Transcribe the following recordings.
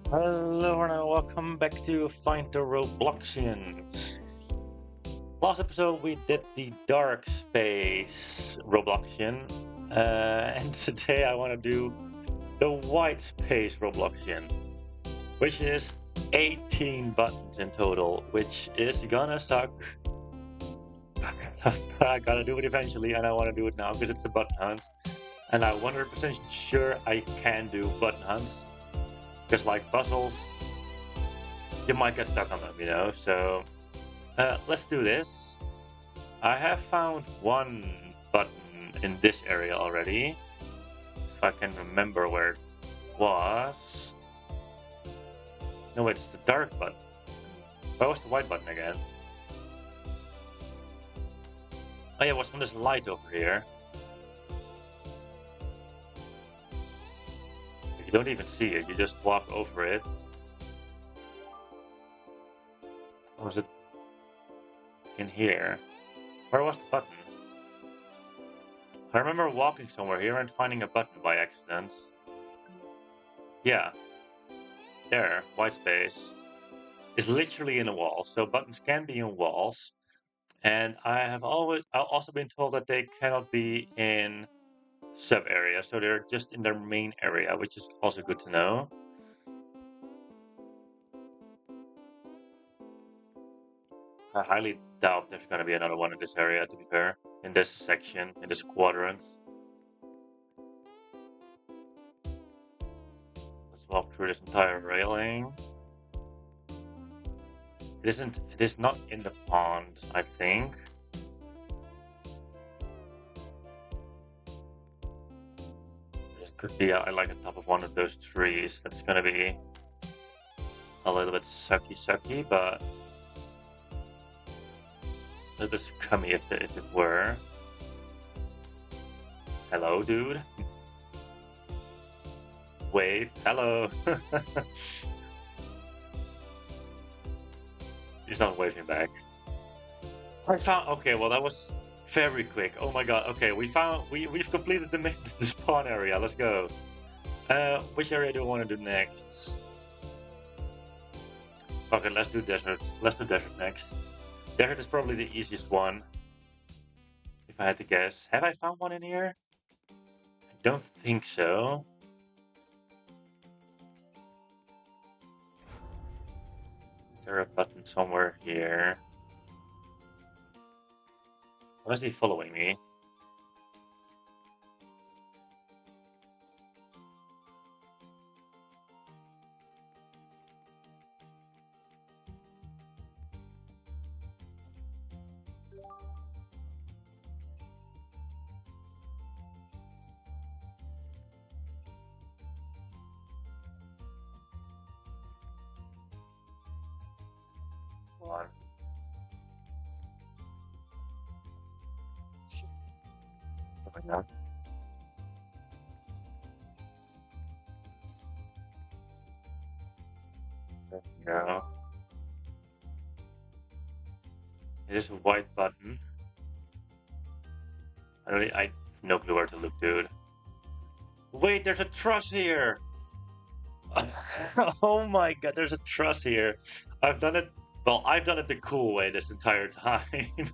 Hello and welcome back to Find the Robloxians. Last episode we did the dark space Robloxian, and today I want to do the white space Robloxian, which is 18 buttons in total, which is gonna suck. I gotta do it eventually, and I want to do it now because it's a button hunt, and I'm 100% sure I can do button hunts, because like puzzles, you might get stuck on them. So let's do this. I have found one button in this area already. If I can remember where it was. No, wait, it's the dark button. Where was the white button again? Oh yeah, it was on this light over here. You don't even see it, you just walk over it. Or was it in here? Where was the button? I remember walking somewhere here and finding a button by accident. Yeah, there, white space. It's literally in a wall, so buttons can be in walls. And I've also been told that they cannot be in sub areas, so they're just in their main area, which is also good to know. I highly doubt there's going to be another one in this area, to be fair, in this section, in this quadrant. Let's walk through this entire railing. It is not in the pond, I think. It could be like on top of one of those trees. That's going to be a little bit sucky, but a little bit scummy if it were. Hello, dude. Wave. Hello. He's not waving back. I found. Okay, well that was very quick. Oh my god. Okay, we've completed the spawn area. Let's go. Which area do I want to do next? Okay, let's do desert. Let's do desert next. Desert is probably the easiest one, if I had to guess. Have I found one in here? I don't think so. Is there a button somewhere here? Why is he following me? Come on. Something else. No. It is a white button. I have no clue where to look, dude. Wait, there's a truss here! Oh my god, there's a truss here. I've done it. Well, I've done it the cool way this entire time.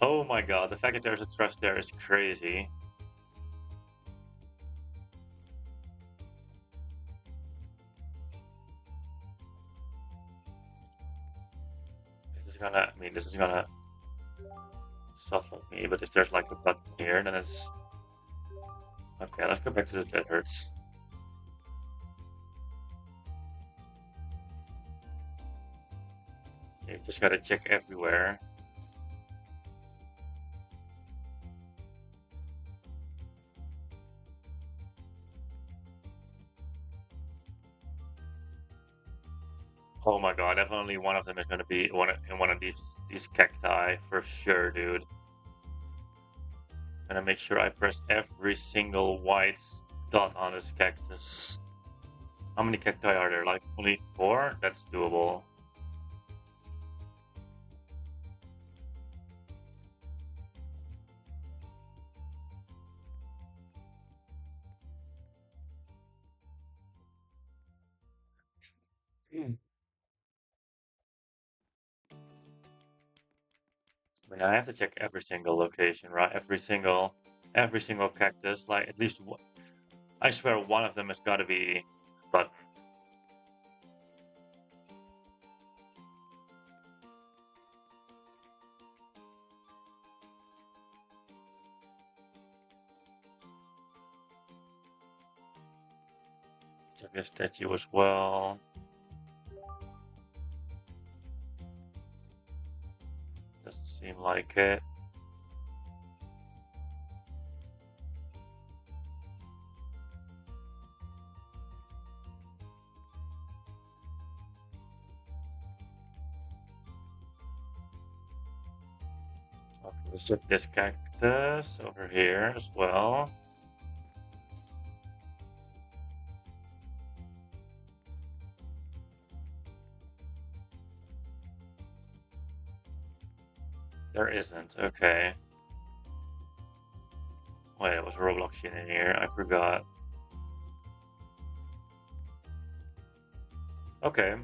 Oh my god, the fact that there's a truss there is crazy. This is gonna suffoc me, but if there's like a button here, then it's. Okay, let's go back to the desert. You just gotta check everywhere. Oh my god, definitely one of them is gonna be in one of these cacti for sure, dude. Gonna make sure I press every single white dot on this cactus. How many cacti are there? Like only 4? That's doable. I mean, I have to check every single location, right? Every single cactus. Like at least one, I swear one of them has got to be button. Check this statue as well. Doesn't seem like it. Okay, let's check this cactus over here as well. There isn't. Okay. Wait, it was Robloxian in here. I forgot. Okay.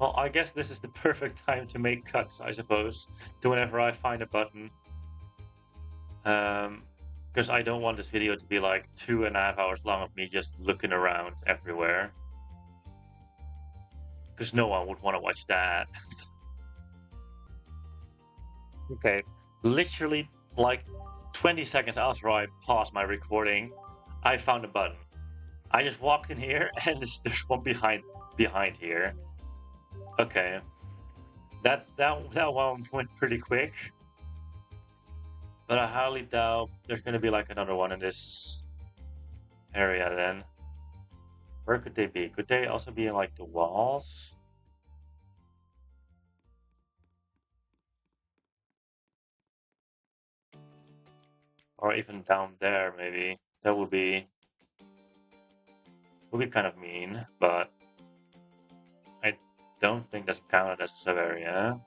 Well, I guess this is the perfect time to make cuts, I suppose, to whenever I find a button. Because I don't want this video to be like 2.5 hours long of me just looking around everywhere. Because no one would want to watch that. Okay. Literally, like 20 seconds after I paused my recording, I found a button. I just walked in here and there's one behind here. Okay. That one went pretty quick. But I highly doubt there's gonna be like another one in this area then. Where could they be? Could they also be in like the walls? Or even down there maybe. That would be kind of mean, but I don't think that's counted as a sub area.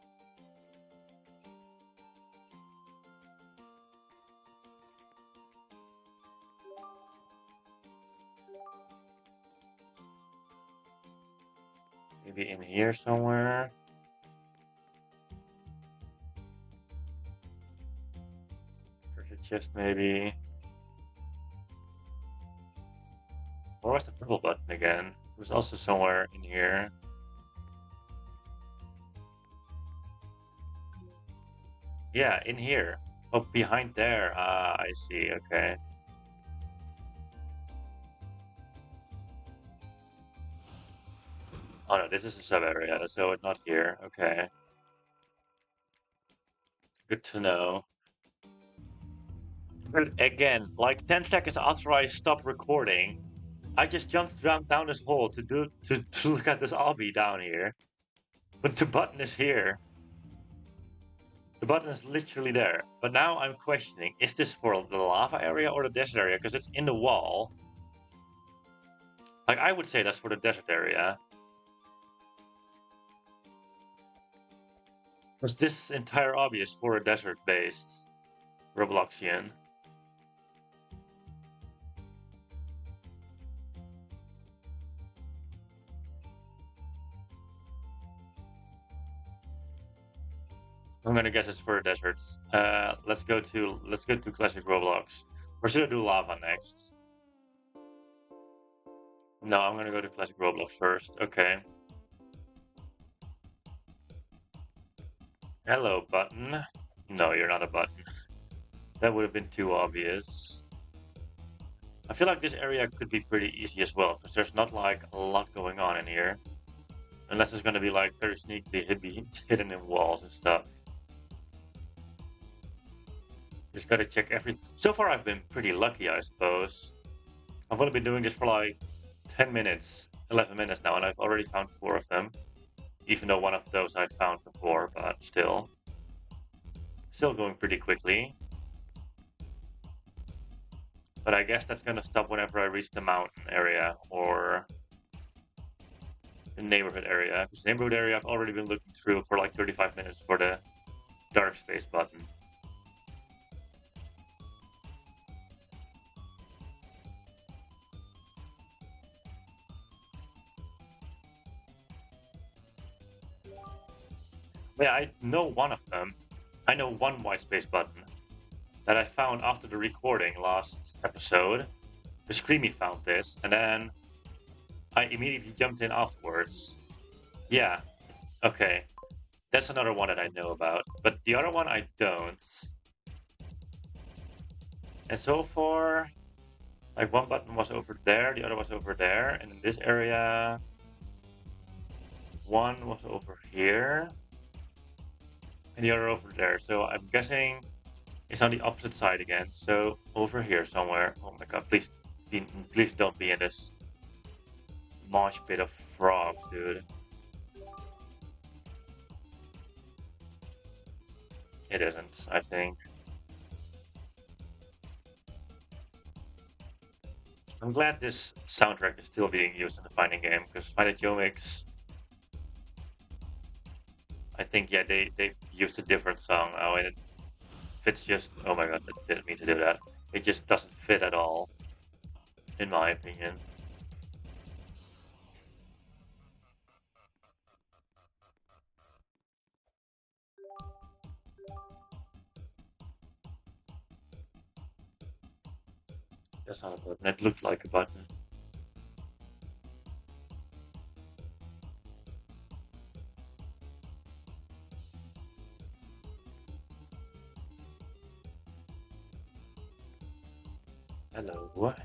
Maybe in here somewhere. Treasure chest maybe. Or was the purple button again? It was also somewhere in here. Yeah, in here. Oh, behind there. Ah, I see. Okay. Oh no, this is a sub area, so it's not here. Okay. Good to know. But again, like 10 seconds after I stopped recording, I just jumped down this hole to look at this obby down here. But the button is here. The button is literally there. But now I'm questioning, is this for the lava area or the desert area? Because it's in the wall. Like, I would say that's for the desert area. Because this entire obby is for a desert-based Robloxian. I'm gonna guess it's for deserts. Let's go to classic Roblox. Or should I do lava next? No, I'm gonna go to classic Roblox first. Okay. Hello, button. No, you're not a button. That would have been too obvious. I feel like this area could be pretty easy as well, because there's not like a lot going on in here. Unless it's gonna be like very sneakily hidden in walls and stuff. Just gotta check every. So far, I've been pretty lucky, I suppose. I've only been doing this for like 10 minutes, 11 minutes now, and I've already found 4 of them. Even though one of those I found before, but still. Still going pretty quickly. But I guess that's gonna stop whenever I reach the mountain area or the neighborhood area. Because the neighborhood area I've already been looking through for like 35 minutes for the dark space button. Yeah, I know one of them. I know one white space button that I found after the recording last episode. The Screamy found this, and then I immediately jumped in afterwards. Yeah, okay. That's another one that I know about. But the other one I don't. And so far, like one button was over there, the other was over there, and in this area, one was over here, and the other over there. So I'm guessing it's on the opposite side again. So over here somewhere. Oh my god, please don't be in this mosh pit of frogs, dude. It isn't, I think. I'm glad this soundtrack is still being used in the fighting game, because Fight at Yomix, I think, yeah, they used a different song now, and it fits just. Oh my god, that didn't mean to do that. It just doesn't fit at all, in my opinion. That's not a button. It looked like a button. Hello, what?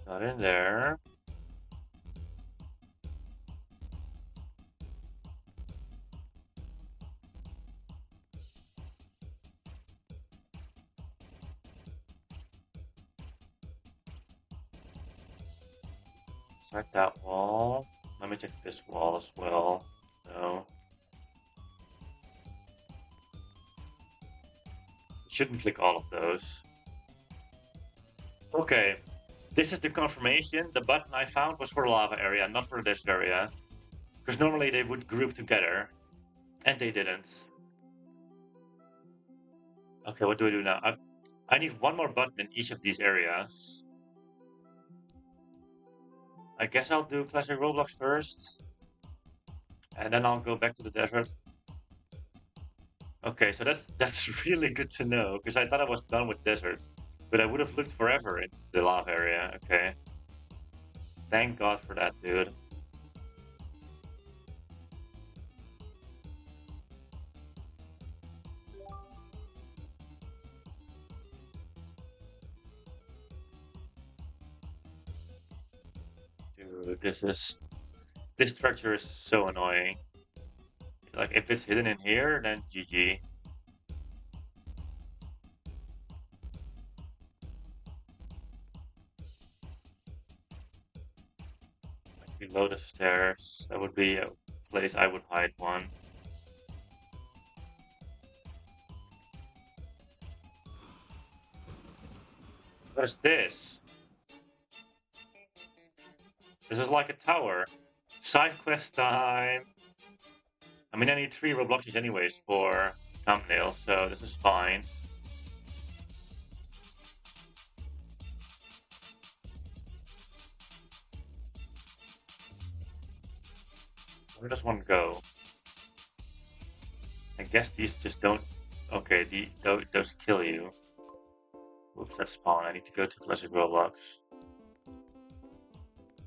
Not in there. Check that wall. Let me check this wall as well. No. Shouldn't click all of those. Okay. This is the confirmation. The button I found was for the lava area, not for the desert area. Because normally they would group together. And they didn't. Okay, what do I do now? I need one more button in each of these areas. I guess I'll do classic Roblox first. And then I'll go back to the desert. Okay, so that's really good to know, because I thought I was done with desert. But I would have looked forever in the lava area. Okay. Thank God for that, dude. Dude, this structure is so annoying. Like if it's hidden in here, then GG. Like below the stairs, that would be a place I would hide one. What is this? This is like a tower. Side quest time. I mean, I need 3 Robloxians anyways for thumbnail, so this is fine. Where does one go? I guess these just don't. Okay, those kill you. Oops, that's spawn. I need to go to classic Roblox.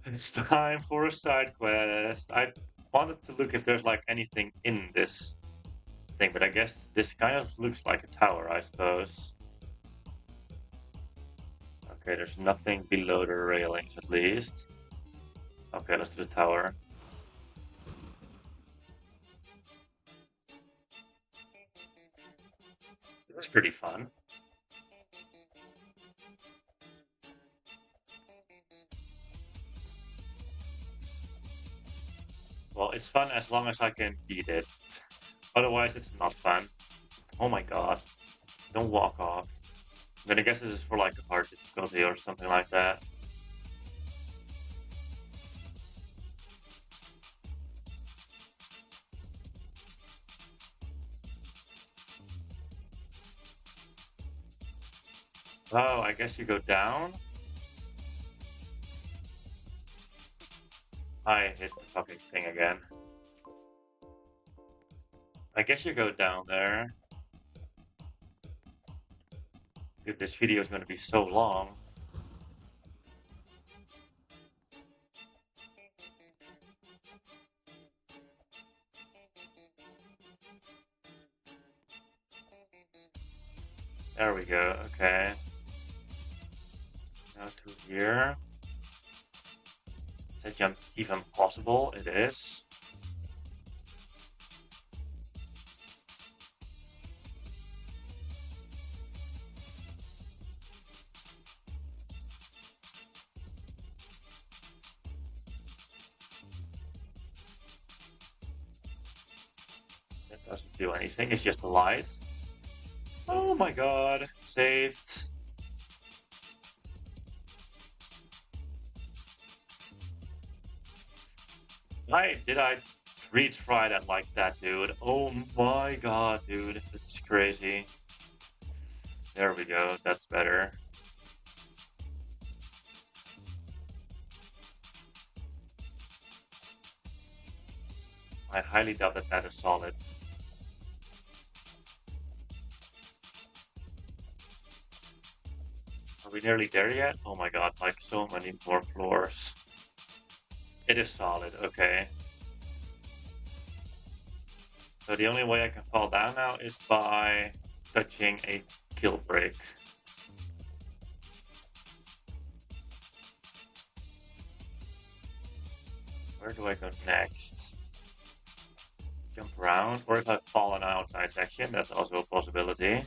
It's time for a side quest. I wanted to look if there's like anything in this thing, but I guess this kind of looks like a tower, I suppose. Okay, there's nothing below the railings at least. Okay, let's do the tower. It's pretty fun. Well, it's fun as long as I can beat it. Otherwise, it's not fun. Oh my god. Don't walk off. Then I guess this is for like a hard difficulty or something like that. Oh, I guess you go down. I hit the fucking thing again. I guess you go down there. Dude, this video is going to be so long. There we go. Okay. Now to here. Is that jump even possible? It is. That doesn't do anything. It's just a light. Oh my god. Saved. Why did I retry that like that, dude? Oh my god, dude. This is crazy. There we go. That's better. I highly doubt that that is solid. Are we nearly there yet? Oh my god, like so many more floors. It is solid, okay. So the only way I can fall down now is by touching a kill break. Where do I go next? Jump around, or if I fall in an outside section, that's also a possibility.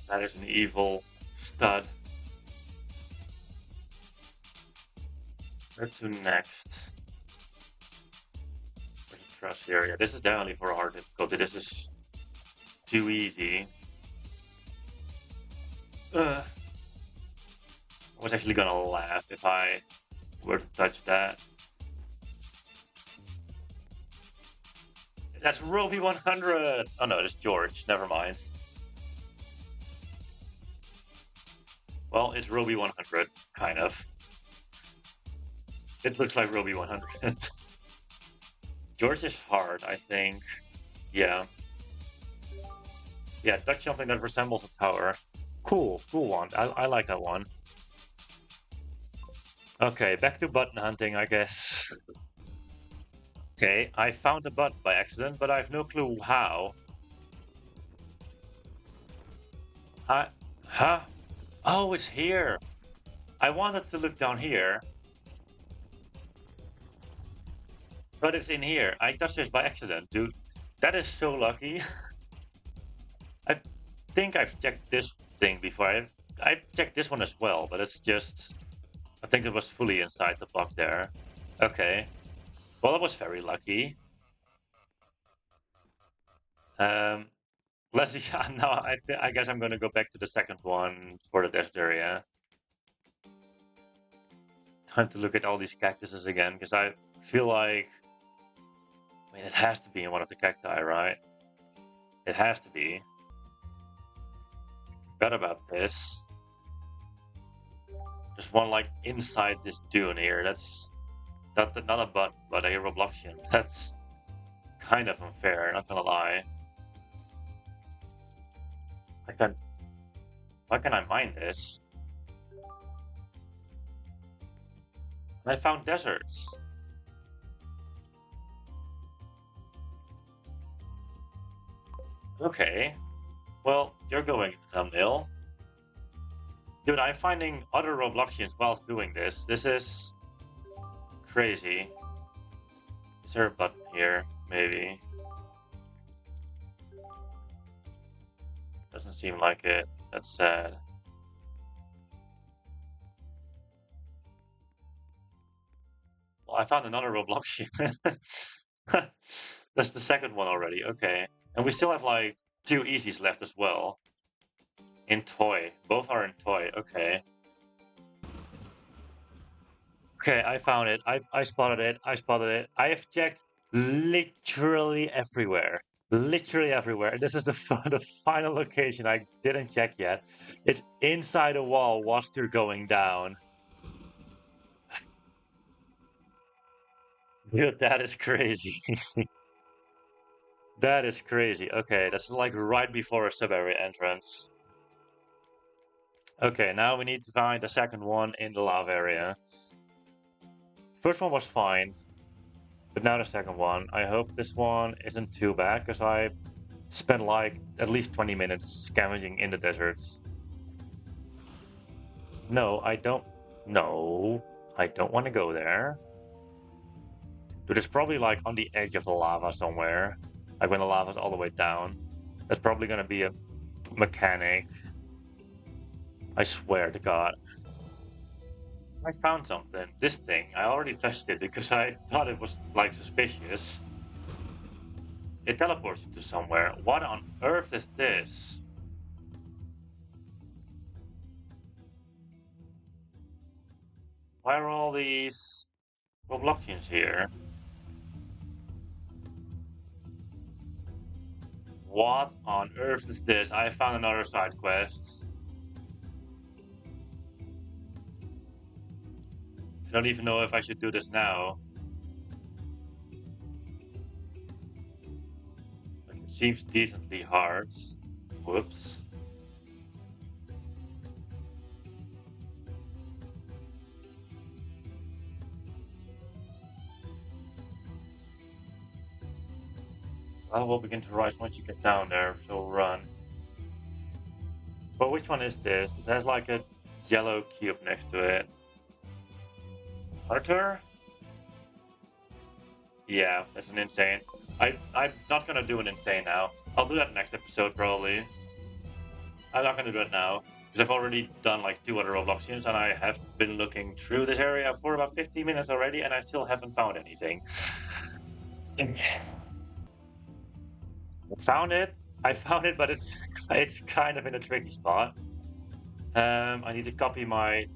That is an evil stud. Where to next? Where's the trust area? This is definitely for hard difficulty. This is too easy. I was actually gonna laugh if I were to touch that. That's Ruby 100! Oh no, it's George. Never mind. Well, it's Ruby 100, kind of. It looks like Ruby 100. George is hard, I think. Yeah. Yeah, touch something that resembles a tower. Cool, cool one. I like that one. Okay, back to button hunting, I guess. Okay, I found a button by accident, but I have no clue how. I, huh? Oh, it's here. I wanted to look down here, but it's in here. I touched this by accident, dude. That is so lucky. I think I've checked this thing before. I've checked this one as well, but it's just... I think it was fully inside the block there. Okay. Well, that was very lucky. Um, let's see. Now I guess I'm going to go back to the second one for the desert area. Time to look at all these cactuses again, because I feel like... I mean, it has to be in one of the cacti, right? It has to be. Forgot about this. There's one like inside this dune here. That's not a button, but a Robloxian. That's kind of unfair, not gonna lie. I can Why can I mine this? And I found deserts. Okay. Well, you're going in the thumbnail. Dude, I'm finding other Robloxians whilst doing this. This is crazy. Is there a button here? Maybe. Doesn't seem like it. That's sad. Well, I found another Robloxian. That's the second one already. Okay. And we still have like two easies left as well. In toy. Both are in toy. Okay. Okay, I found it. I spotted it. I spotted it. I have checked literally everywhere. Literally everywhere. This is the the final location I didn't check yet. It's inside a wall whilst you're going down. Dude, that is crazy. That is crazy. Okay, that's like right before a sub-area entrance. Okay, now we need to find the second one in the lava area. First one was fine, but now the second one. I hope this one isn't too bad, because I spent like at least 20 minutes scavenging in the deserts. No, I don't. No, I don't want to go there. Dude, it's probably like on the edge of the lava somewhere. Like when the lava's all the way down. That's probably gonna be a mechanic. I swear to God. I found something. This thing. I already touched it because I thought it was like suspicious. It teleports you to somewhere. What on earth is this? Why are all these Robloxians here? What on earth is this? I found another side quest. I don't even know if I should do this now. Like, it seems decently hard. Whoops. I will begin to rise once you get down there, so run. But which one is this? It has like a yellow cube next to it. Arthur? Yeah, that's an insane. I'm not gonna do an insane now. I'll do that next episode probably. I'm not gonna do it now because I've already done like two other Robloxians and I have been looking through this area for about 50 minutes already and I still haven't found anything. Found it. I found it, but it's kind of in a tricky spot. I need to copy my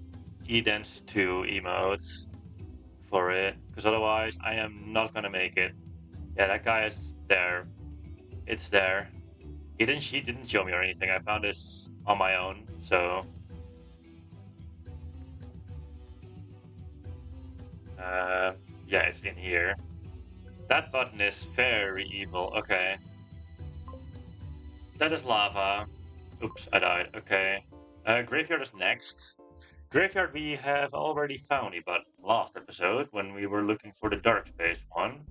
Edens 2 emotes for it because otherwise I am not gonna make it. Yeah, that guy is there. It's there. He didn't show me or anything. I found this on my own, so uh, yeah, it's in here. That button is very evil. Okay, that is lava. Oops, I died. Okay, graveyard is next. Graveyard we have already found it, but last episode when we were looking for the dark space one.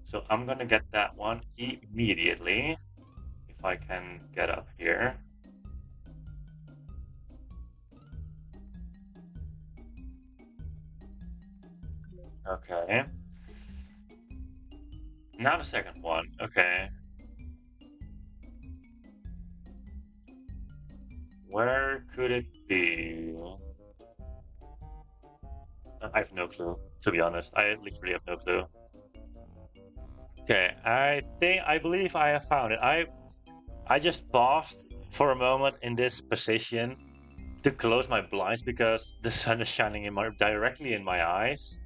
So I'm gonna get that one immediately if I can get up here. Okay. Now the second one. Okay. Where could it be? I have no clue, to be honest. I literally have no clue. Okay, I believe I have found it. I just paused for a moment in this position to close my blinds because the sun is shining directly in my eyes.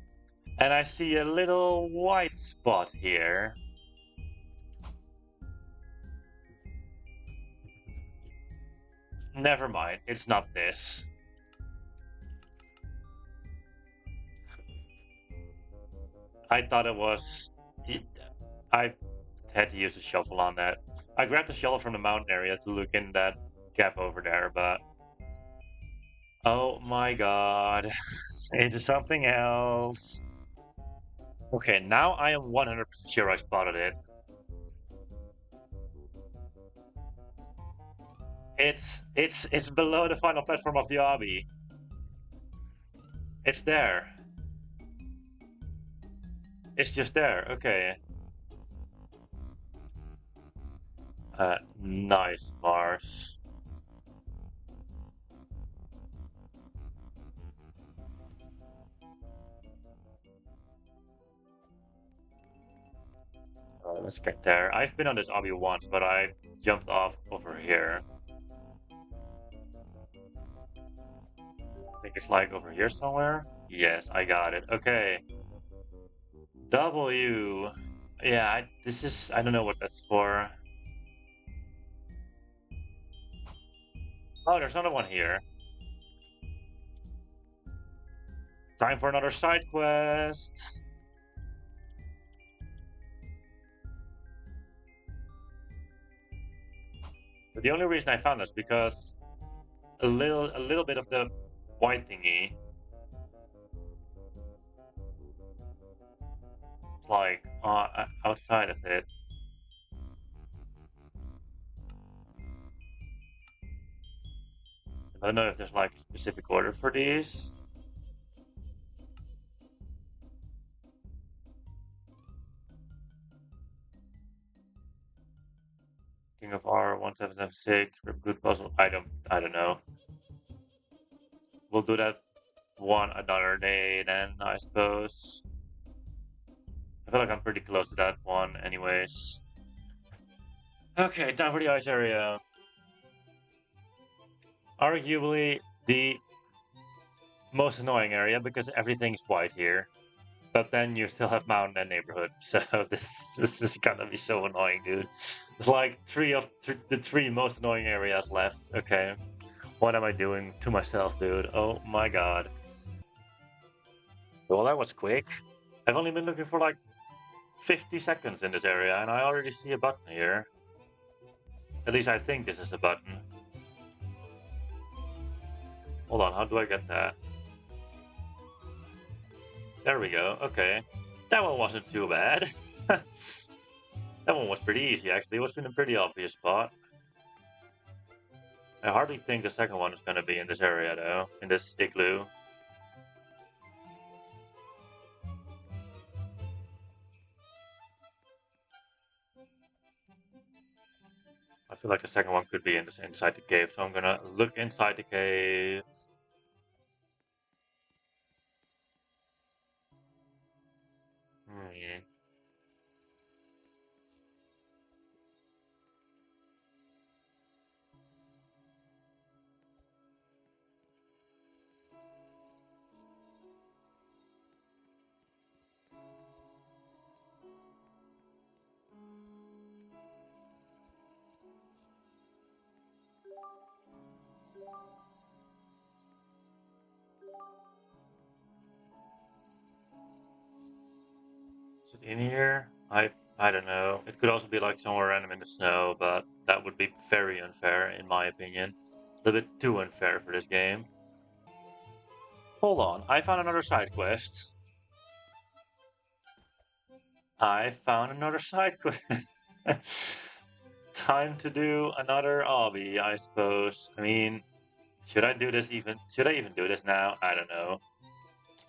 And I see a little white spot here. Never mind, it's not this. I thought it was. I had to use a shovel on that. I grabbed the shovel from the mountain area to look in that gap over there, but oh my god, into something else. Okay, now I am 100% sure I spotted it. It's below the final platform of the obby. It's there. It's just there. Okay. Nice, Mars. Let's get there. I've been on this obby once, but I jumped off over here. think it's like over here somewhere. Yes, I got it. Okay. W. Yeah, this is, I don't know what that's for. Oh, there's another one here. Time for another side quest. But the only reason I found this because a little bit of the white thingy, like outside of it. I don't know if there's like a specific order for these. King of R 1776, Good Puzzle. I don't know. We'll do that one another day then, I suppose. I feel like I'm pretty close to that one anyways. Okay, time for the ice area. Arguably the most annoying area because everything's white here. But then you still have mountain and neighborhood, so this is gonna be so annoying, dude. It's like the three most annoying areas left. Okay, what am I doing to myself, dude? Oh my god. Well, that was quick. I've only been looking for like 50 seconds in this area, and I already see a button here. At least I think this is a button. Hold on, how do I get that? There we go. Okay, that one wasn't too bad. That one was pretty easy, actually. It was in a pretty obvious spot. I hardly think the second one is going to be in this area, though. In this igloo. I feel like the second one could be inside the cave, so I'm going to look inside the cave. Hmm. Is it in here? I don't know. It could also be like somewhere random in the snow, but that would be very unfair, in my opinion. A little bit too unfair for this game. Hold on, I found another side quest. I found another side quest. Time to do another obby, I suppose. I mean, should I do this even? Should I even do this now? I don't know.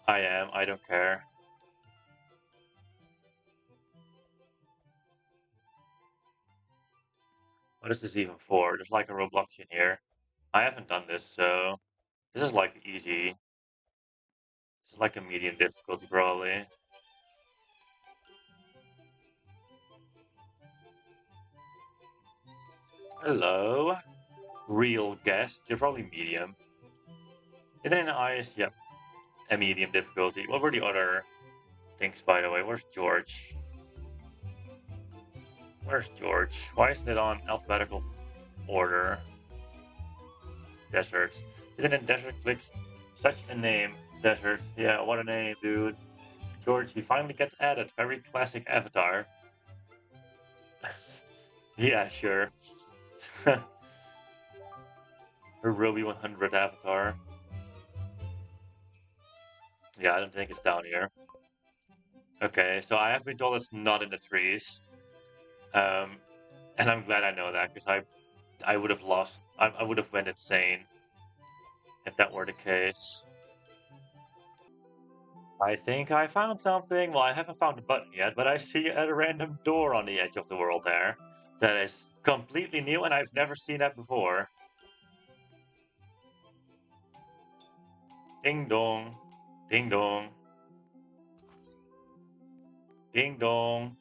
I am. I don't care. What is this even for? There's like a Robloxian here. I haven't done this, so this is like easy. This is like a medium difficulty, probably. Hello, real guest. You're probably medium. And then ice, yep, a medium difficulty. What were the other things, by the way? Where's George? Where's George? Why isn't it on alphabetical order? Desert. Isn't it Desert clicks such a name? Desert. Yeah, what a name, dude. George, he finally gets added. Very classic avatar. Yeah, sure. Her Ruby 100 avatar. Yeah, I don't think it's down here. Okay, so I have been told it's not in the trees. Um, and I'm glad I know that because I would have lost. I would have went insane if that were the case. I think I found something. Well, I haven't found a button yet, but I see a random door on the edge of the world there that is completely new, and I've never seen that before. Ding dong, ding dong, ding dong.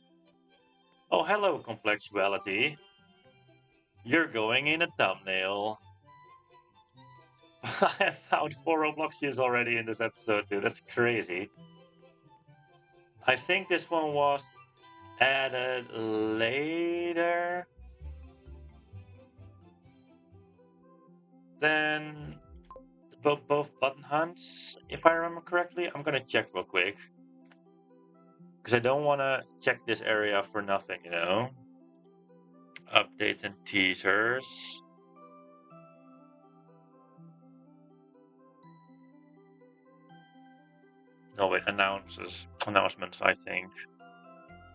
Oh, hello, complexuality. You're going in a thumbnail. I have found 4 Robloxians already in this episode, dude. That's crazy. I think this one was added later than both button hunts, if I remember correctly. I'm gonna check real quick. Because I don't want to check this area for nothing, you know? Updates and teasers. No, wait, announcements, I think.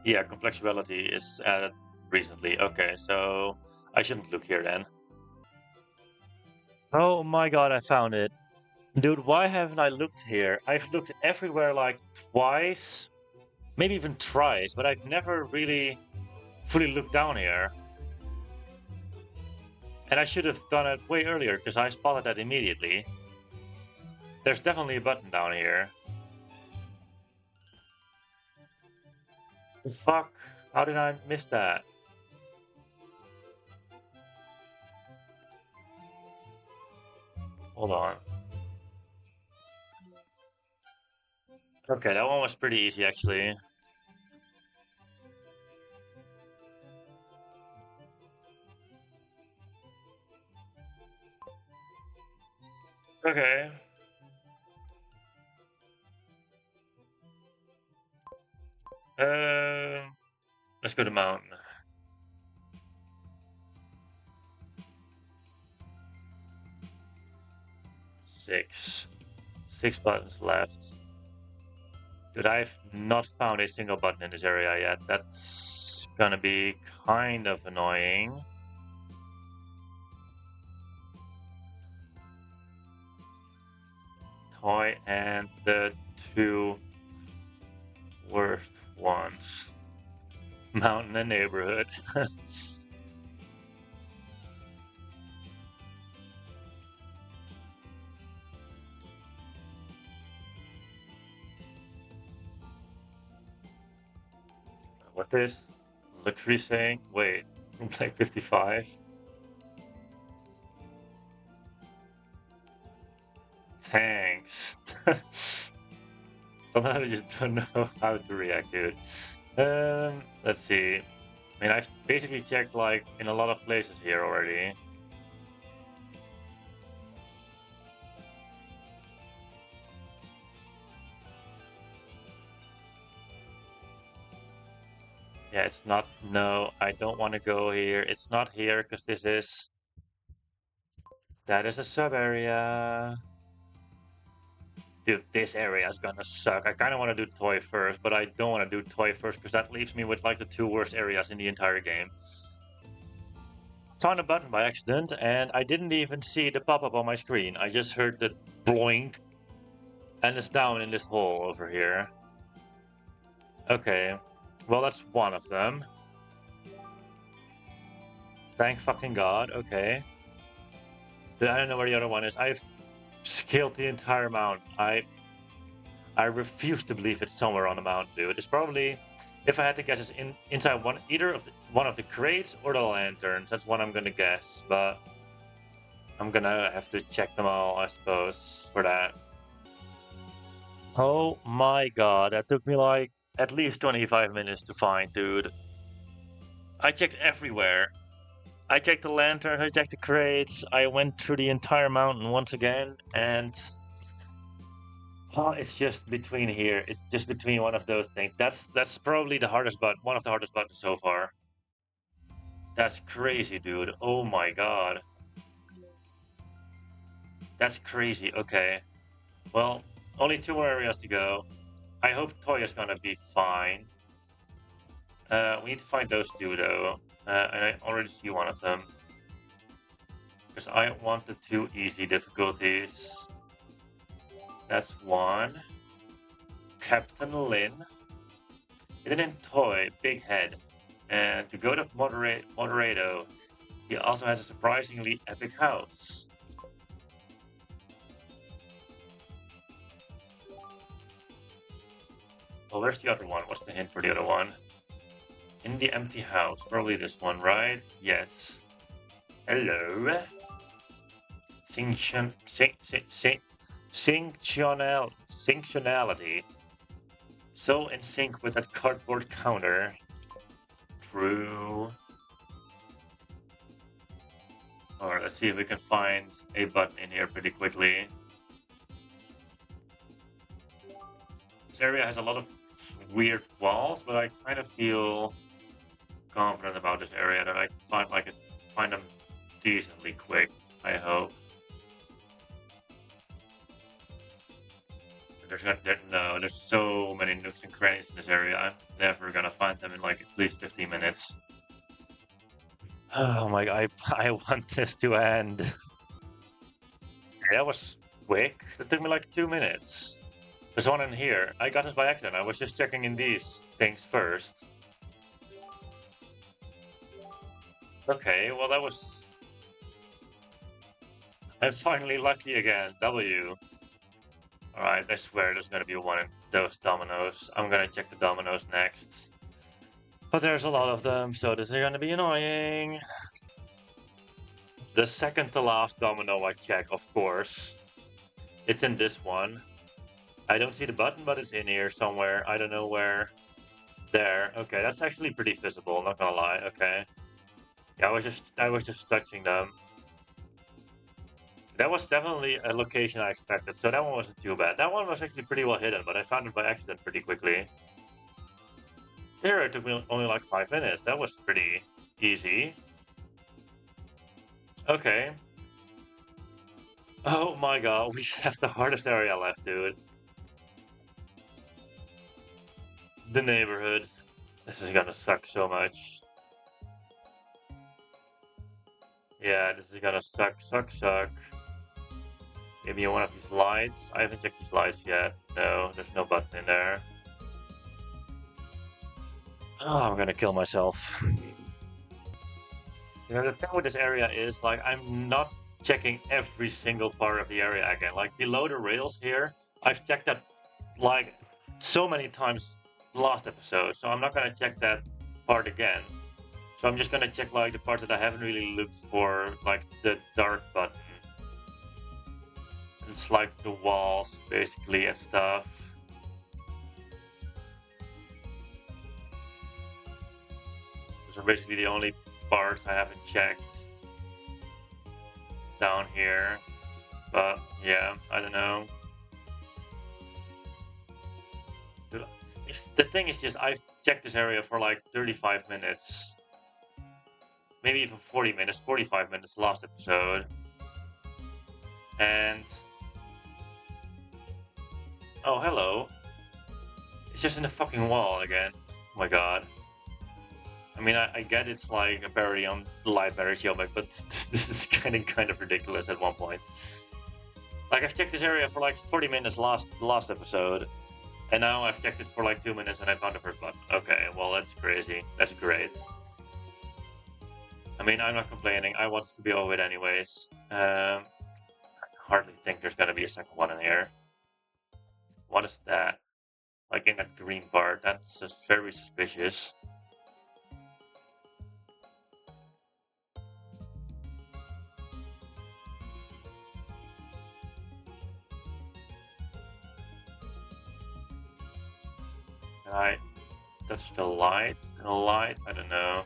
Yeah, complexuality is added recently. Okay, so I shouldn't look here then. Oh my god, I found it. Dude, why haven't I looked here? I've looked everywhere like twice, maybe even thrice, but I've never really fully looked down here. And I should have done it way earlier because I spotted that immediately. There's definitely a button down here. The fuck? How did I miss that? Hold on. Okay, that one was pretty easy actually. Okay. Uh, let's go to mountain. 6. 6 buttons left. Dude, I've not found a single button in this area yet. That's gonna be kind of annoying. Toy and the 2 worst ones. Mountain and neighborhood. What is luxury saying? Wait, like 55? Thanks. Sometimes I just don't know how to react, dude. Let's see. I mean, I've basically checked like in a lot of places here already. Yeah, it's not. No, I don't want to go here. It's not here because that is a sub area. Dude, this area is gonna suck. I kind of want to do toy first, but I don't want to do toy first because that leaves me with like the 2 worst areas in the entire game. Found a button by accident, and I didn't even see the pop-up on my screen. I just heard the bloink, and it's down in this hole over here. Okay, well that's one of them. Thank fucking God. Okay, I don't know where the other one is. I've scaled the entire mountain. I refuse to believe it's somewhere on the mountain, dude. It's probably, if I had to guess, it's inside one of the crates or the lanterns. That's what I'm gonna guess, but I'm gonna have to check them all, I suppose, for that. Oh my god, that took me like at least 25 minutes to find, dude. I checked everywhere. I checked the lanterns, I checked the crates, I went through the entire mountain once again, and oh, it's just between here. It's just between one of those things. That's probably the hardest button, one of the hardest buttons so far. That's crazy, dude. Oh my god. That's crazy. Okay. Well, only 2 more areas to go. I hope Toya's gonna be fine. We need to find those 2 though. And I already see one of them. Because I want the 2 easy difficulties. That's one. Captain Lin. And then Toy, big head. And to go to Moderado, he also has a surprisingly epic house. Well, where's the other one? What's the hint for the other one? In the empty house. Probably this one, right? Yes. Hello. Synctionality. So in sync with that cardboard counter. True. Alright, let's see if we can find a button in here pretty quickly. This area has a lot of weird walls, but I kind of feel confident about this area that I can find them decently quick, I hope. There's so many nooks and crannies in this area. I'm never gonna find them in like at least 15 minutes. Oh my god, I want this to end. That was quick. That took me like 2 minutes. There's one in here. I got this by accident. I was just checking in these things first. Okay, well that was... I'm finally lucky again. W. Alright, I swear there's gonna be one in those dominoes. I'm gonna check the dominoes next. But there's a lot of them, so this is gonna be annoying. The second to last domino I check, of course. It's in this one. I don't see the button, but it's in here somewhere. I don't know where. There. Okay, that's actually pretty visible, not gonna lie. Okay. Yeah, I was just touching them. That was definitely a location I expected, so that one wasn't too bad. That one was actually pretty well hidden, but I found it by accident pretty quickly. Here it took me only like 5 minutes. That was pretty easy. Okay. Oh my god, we have the hardest area left, dude. The neighborhood. This is gonna suck so much. Yeah, this is gonna suck. Maybe one of these lights. I haven't checked these lights yet. No, there's no button in there. Oh, I'm gonna kill myself. You know, the thing with this area is, like, I'm not checking every single part of the area again. Like, below the rails here, I've checked that, like, so many times last episode, so I'm not gonna check that part again. So I'm just gonna check, like, the parts that I haven't really looked for, like, the dark button. It's like the walls, basically, and stuff. Those are basically the only parts I haven't checked down here. But yeah, I don't know. The thing is just I've checked this area for like 35 minutes. Maybe even 40 minutes, 45 minutes last episode. And oh, hello. It's just in the fucking wall again. Oh my god. I mean, I get it's like a parody on the Light Battery Geomic, but this is kind of ridiculous at one point. Like, I've checked this area for like 40 minutes last episode, and now I've checked it for like 2 minutes and I found the first button. Okay, well, that's crazy. That's great. I mean, I'm not complaining. I want it to be over it anyways. I hardly think there's gonna be a second one in here. What is that? Like in that green part, that's just very suspicious. Can I touch the light? The light? I don't know.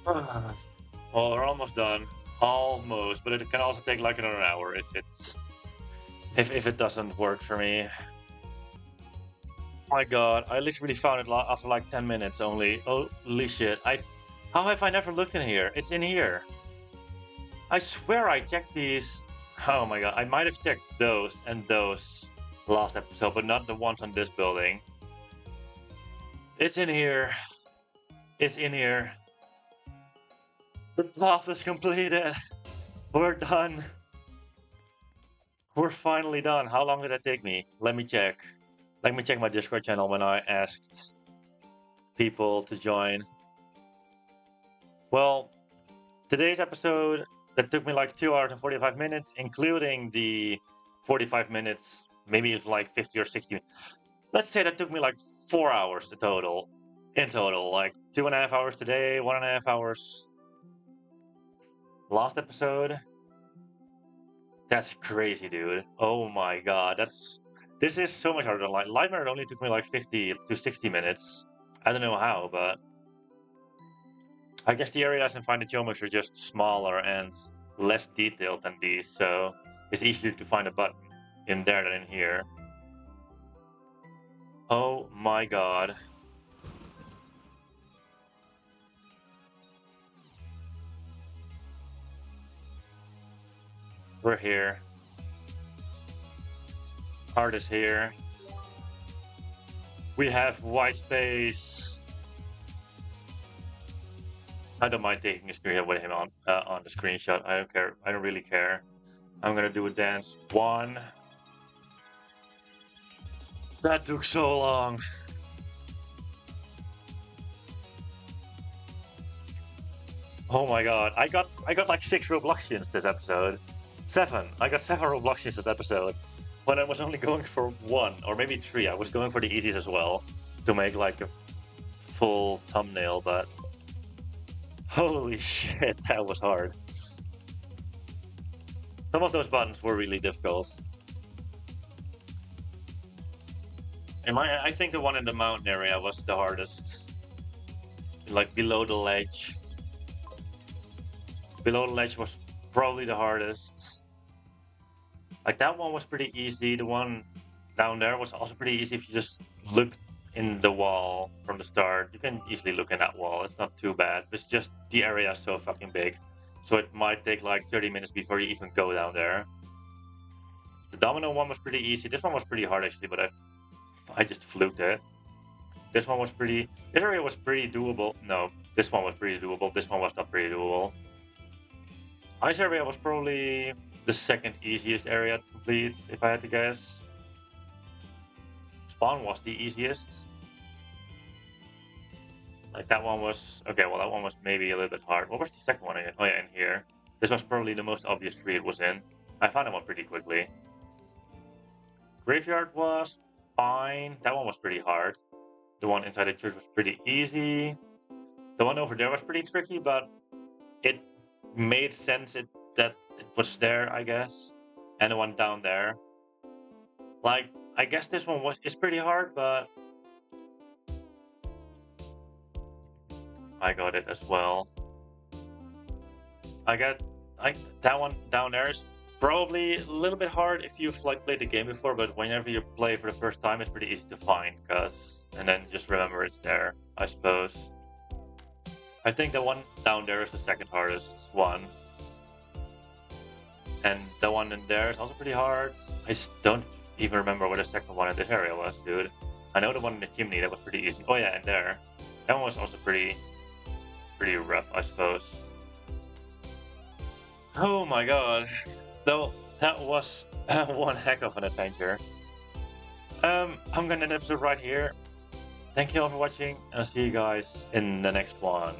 Well, we're almost done. Almost, but it can also take like another hour if it doesn't work for me. Oh my god, I literally found it after like 10 minutes only. Holy shit. How have I never looked in here? It's in here. I swear I checked these. Oh my god, I might have checked those and those last episode, but not the ones on this building. It's in here. It's in here. The path is completed. We're done. We're finally done. How long did that take me? Let me check. Let me check my Discord channel when I asked people to join. Well, today's episode, that took me like 2 hours and 45 minutes, including the 45 minutes, maybe it's like 50 or 60. Let's say that took me like 4 hours in total. in total. Like 2.5 hours today, 1.5 hours last episode. That's crazy, dude. Oh my god, this is so much harder than Lightmare only took me like 50 to 60 minutes. I don't know how, but I guess the areas in Find the Geometry are just smaller and less detailed than these, so it's easier to find a button in there than in here. Oh my god. We're here. Art is here. We have white space. I don't mind taking a screenshot with him on the screenshot. I don't care. I don't really care. I'm gonna do a dance. One. That took so long. Oh my god. I got like 6 Robloxians this episode. 7. I got 7 Robloxians this episode. When I was only going for 1 or maybe 3. I was going for the easiest as well to make like a full thumbnail, but holy shit, that was hard. Some of those buttons were really difficult. And I think the one in the mountain area was the hardest. Like below the ledge. Below the ledge was probably the hardest. Like that one was pretty easy. The one down there was also pretty easy if you just look in the wall from the start. You can easily look in that wall. It's not too bad. It's just the area is so fucking big. So it might take like 30 minutes before you even go down there. The domino one was pretty easy. This one was pretty hard actually, but I just fluked it. This area was pretty doable. No, this one was pretty doable. This one was not pretty doable. Ice area was probably the second easiest area to complete, if I had to guess. Spawn was the easiest. Like that one was, okay, well that one was maybe a little bit hard. What was the second one again? Oh yeah, in here. This was probably the most obvious tree it was in. I found that one pretty quickly. Graveyard was fine. That one was pretty hard. The one inside the church was pretty easy. The one over there was pretty tricky, but it made sense that it was there, I guess. And the one down there. Like, I guess this one is pretty hard, but I got it as well. That one down there is probably a little bit hard if you've like played the game before, but whenever you play for the first time, it's pretty easy to find, and then just remember it's there, I suppose. I think the one down there is the second hardest one. And the one in there is also pretty hard. I just don't even remember what the second one in this area was, dude. I know the one in the chimney, that was pretty easy. Oh yeah, and there. That one was also pretty rough, I suppose. Oh my god. Though that was one heck of an adventure. I'm gonna end the episode right here. Thank you all for watching, and I'll see you guys in the next one.